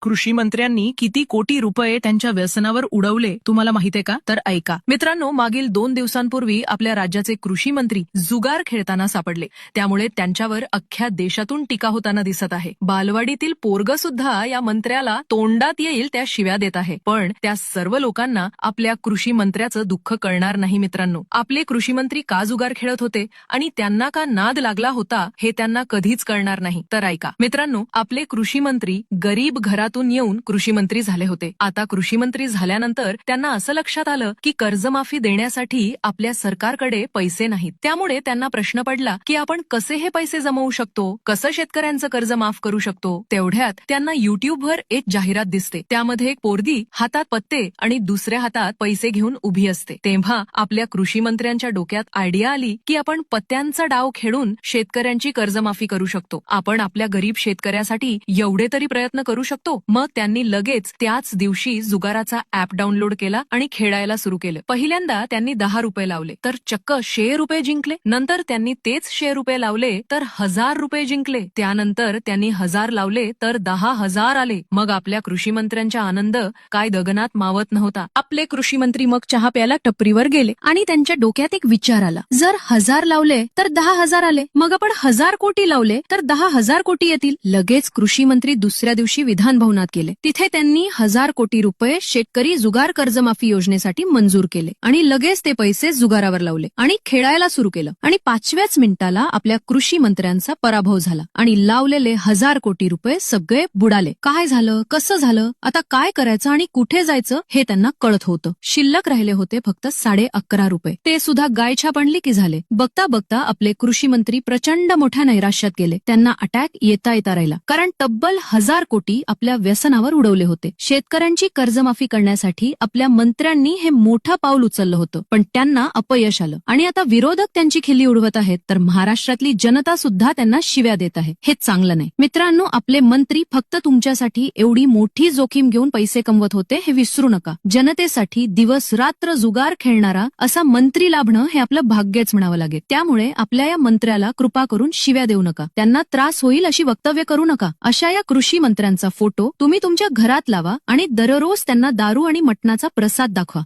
कृषी मंत्र्यांनी किती कोटी रुपये त्यांच्या व्यसनावर उडवले तुम्हाला माहितीये का? तर ऐका मित्रांनो, मागील 2 दिवसांपूर्वी आपल्या राज्याचे कृषी मंत्री जुगार खेळताना सापडले. त्यामुळे त्यांच्यावर अख्ख्या देशातून टीका होताना दिसत आहे. बालवाडीतील पोरग सुद्धा या मंत्र्याला तोंडात येईल त्या शिव्या देत आहे. पण त्या सर्व लोकांना आपल्या कृषी मंत्र्याचं दुःख कळणार नाही मित्रांनो. आपले कृषी मंत्री का जुगार खेळत होते आणि त्यांना का नाद लागला होता हे त्यांना कधीच कळणार नाही. तर ऐका मित्रांनो, आपले कृषी मंत्री गरीब घरातून येऊन कृषी मंत्री झाले होते. आता कृषी मंत्री झाल्यानंतर त्यांना असं लक्षात आलं की कर्जमाफी देण्यासाठी आपल्या सरकारकडे पैसे नाहीत. त्यामुळे त्यांना प्रश्न पडला की आपण कसे हे पैसे जमवू शकतो, कसं शेतकऱ्यांचं कर्ज माफ करू शकतो. तेवढ्यात त्यांना युट्यूबवर एक जाहिरात दिसते. त्यामध्ये एक पोरगी हातात पत्ते आणि दुसऱ्या हातात पैसे घेऊन उभी असते. तेव्हा आपल्या कृषी मंत्र्यांच्या डोक्यात आयडिया आली की आपण पत्त्यांचा डाव खेळून शेतकऱ्यांची कर्जमाफी करू शकतो. आपण आपल्या गरीब शेतकऱ्यासाठी एवढे तरी प्रयत्न करू शकतो. मग त्यांनी लगेच त्याच दिवशी जुगाराचा ऍप डाउनलोड केला आणि खेळायला सुरू केलं. पहिल्यांदा त्यांनी 10 रुपये लावले तर चक्क 100 रुपये जिंकले. नंतर त्यांनी तेच 100 रुपये लावले तर 1000 रुपये जिंकले. त्यानंतर त्यांनी 1000 लावले तर 10,000 आले. मग आपल्या कृषी मंत्र्यांचा आनंद काय गगनात मावत नव्हता. आपले कृषी मंत्री मग चहा प्यायला टपरीवर गेले आणि त्यांच्या डोक्यात एक विचार आला. जर 1000 लावले तर 10,000 आले, मग आपण 1000 कोटी लावले तर 10,000 कोटी येतील. लगेच कृषी मंत्री दुसऱ्या दिवशी विधान भवनात गेले. तिथे त्यांनी 1000 कोटी रुपये शेतकरी जुगार कर्जमाफी योजनेसाठी मंजूर केले आणि लगेच ते पैसे जुगारावर लावले आणि खेळायला सुरू केलं. आणि 5व्याच मिनिटाला आपल्या कृषी मंत्र्यांचा पराभव झाला आणि लावलेले 1000 कोटी रुपये सगळे बुडाले. काय झालं, कसं झालं, आता काय करायचं आणि कुठे जायचं हे त्यांना कळत होतं. शिल्लक राहिले होते फक्त 11.5 रुपये. ते सुद्धा गायछाप आणली की झाले. बघता बघता आपले कृषी मंत्री प्रचंड मोठ्या नैराश्यात गेले. त्यांना अटॅक येता राहिला, कारण तब्बल 1000 कोटी आपल्या व्यसनावर उडवले होते. शेतकऱ्यांची कर्जमाफी करण्यासाठी आपल्या मंत्र्यांनी हे मोठं पाऊल उचललं होतं, पण त्यांना अपयश आलं आणि आता विरोधक त्यांची खिल्ली उडवत आहेत, तर महाराष्ट्रातली जनता सुद्धा त्यांना शिव्या देत आहे. हे चांगलं नाही. मित्रांनो, आपले मंत्री फक्त तुमच्यासाठी एवढी मोठी जोखीम घेऊन पैसे कमवत होते हे विसरू नका. जनतेसाठी दिवस रात्र जुगार खेळणारा असा मंत्री लाभणं हे आपलं भाग्यच म्हणावं लागेल. त्यामुळे आपल्या या मंत्र्याला कृपा करून शिव्या देऊ नका, त्यांना त्रास होईल अशी वक्तव्य करू नका. अशा या कृषी मंत्र्यांचा फोटो तुम्ही तुमच्या घरात लावा आणि दररोज त्यांना दारू आणि मटणाचा प्रसाद दाखवा.